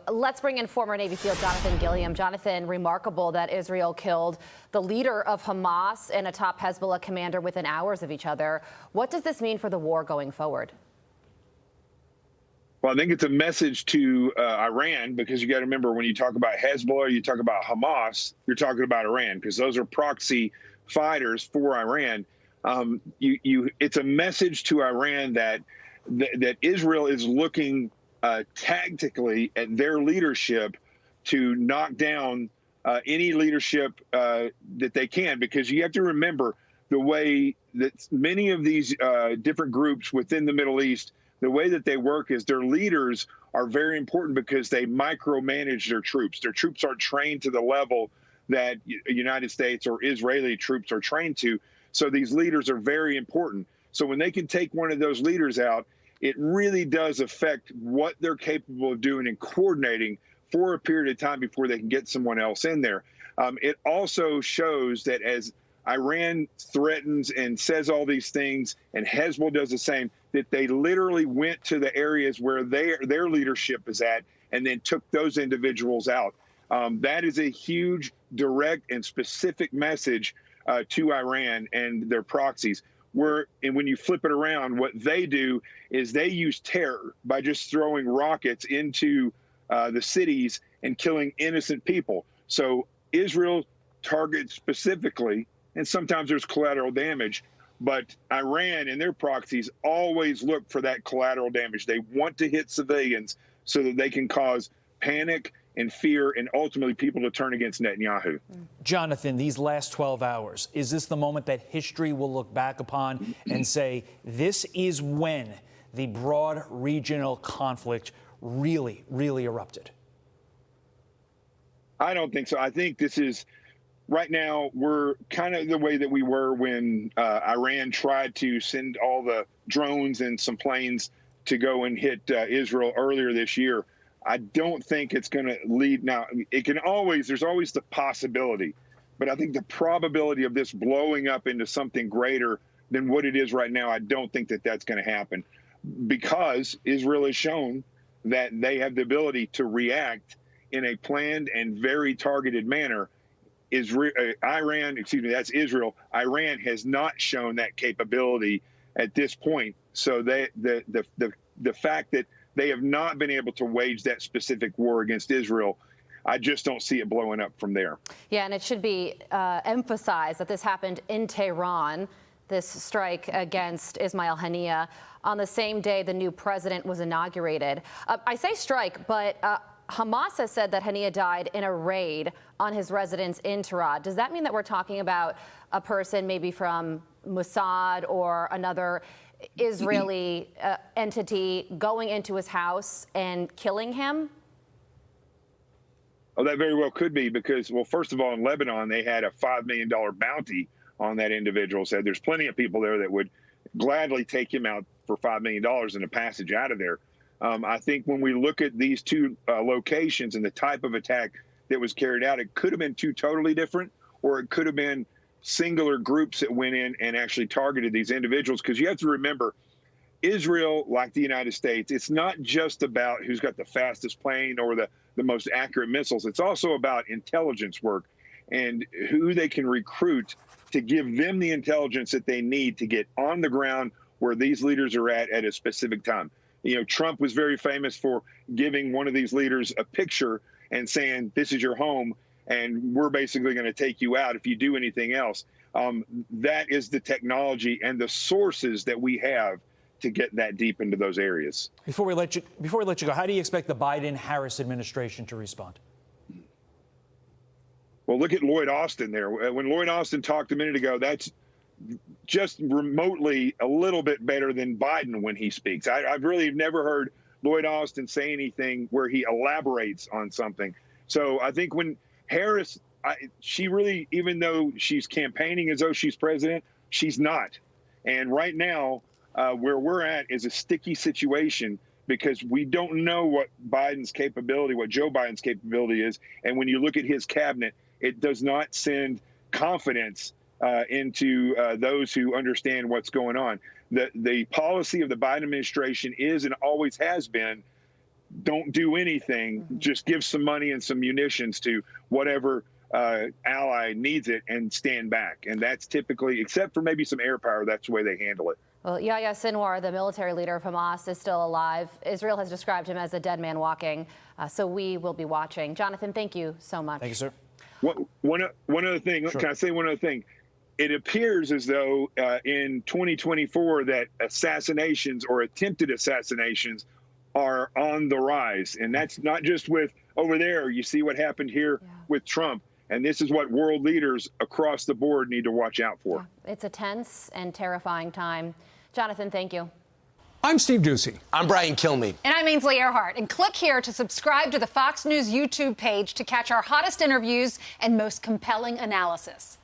Let's bring in former Navy SEAL Jonathan Gillian. Jonathan, remarkable that Israel killed the leader of Hamas and a top Hezbollah commander within hours of each other. What does this mean for the war going forward? Well, I think it's a message to Iran, because you got to remember, when you talk about Hezbollah, you talk about Hamas, you're talking about Iran, because those are proxy fighters for Iran. It's a message to Iran that Israel is looking tactically at their leadership to knock down any leadership that they can, because you have to remember the way that many of these different groups within the Middle East, the way that they work is their leaders are very important because they micromanage their troops. Their troops aren't trained to the level that United States or Israeli troops are trained to. So these leaders are very important. So when they can take one of those leaders out, it really does affect what they're capable of doing and coordinating for a period of time before they can get someone else in there. It also shows that as Iran threatens and says all these things, and Hezbollah does the same, that they literally went to the areas where their leadership is at and then took those individuals out. That is a huge, direct, and specific message to Iran and their proxies. And when you flip it around, what they do is they use terror by just throwing rockets into the cities and killing innocent people. So Israel targets specifically, and sometimes there's collateral damage, but Iran and their proxies always look for that collateral damage. They want to hit civilians so that they can cause panic and fear, and ultimately people to turn against Netanyahu. Jonathan, these last 12 hours, is this the moment that history will look back upon and say, this is when the broad regional conflict really, really erupted? I don't think so. I think this is, right now, we're kind of the way that we were when Iran tried to send all the drones and some planes to go and hit Israel earlier this year. I don't think it's going to lead. Now, there's always the possibility, but I think the probability of this blowing up into something greater than what it is right now, I don't think that that's going to happen, because Israel has shown that they have the ability to react in a planned and very targeted manner. That's Israel. Iran has not shown that capability at this point. So the fact that they have not been able to wage that specific war against Israel, I just don't see it blowing up from there. Yeah, and it should be emphasized that this happened in Tehran, this strike against Ismail Haniyeh, on the same day the new president was inaugurated. I say strike, but Hamas has said that Haniyeh died in a raid on his residence in Tehran. Does that mean that we're talking about a person maybe from Mossad or another Israeli entity going into his house and killing him? Oh, that very well could be, because, well, first of all, in Lebanon, they had a $5 million bounty on that individual. So there's plenty of people there that would gladly take him out for $5 million and a passage out of there. I think when we look at these two locations and the type of attack that was carried out, it could have been two totally different, or it could have been singular groups that went in and actually targeted these individuals. Because you have to remember, Israel, like the United States, it's not just about who's got the fastest plane or the most accurate missiles. It's also about intelligence work and who they can recruit to give them the intelligence that they need to get on the ground where these leaders are at a specific time. You know, Trump was very famous for giving one of these leaders a picture and saying, this is your home, and we're basically going to take you out if you do anything else. That is the technology and the sources that we have to get that deep into those areas. Before we let you go, how do you expect the Biden-Harris administration to respond? Well, look at Lloyd Austin there. When Lloyd Austin talked a minute ago, that's just remotely a little bit better than Biden when he speaks. I've really never heard Lloyd Austin say anything where he elaborates on something. So I think when Harris, she really, even though she's campaigning as though she's president, she's not. And right now, where we're at is a sticky situation, because we don't know what Joe Biden's capability is. And when you look at his cabinet, it does not send confidence into those who understand what's going on. The policy of the Biden administration is and always has been don't do anything, just give some money and some munitions to whatever ally needs it and stand back. And that's typically, except for maybe some air power, that's the way they handle it. Well, Yahya Sinwar, the military leader of Hamas, is still alive. Israel has described him as a dead man walking, so we will be watching. Jonathan, thank you so much. Thank you, sir. One other thing, Sure. Can I say one other thing? It appears as though in 2024 that assassinations or attempted assassinations are on the rise. And that's not just with over there. You see what happened here with Trump. And this is what world leaders across the board need to watch out for. Yeah. It's a tense and terrifying time. Jonathan, thank you. I'm Steve Ducey. I'm Brian Kilmeade. And I'm Ainsley Earhart. And click here to subscribe to the Fox News YouTube page to catch our hottest interviews and most compelling analysis.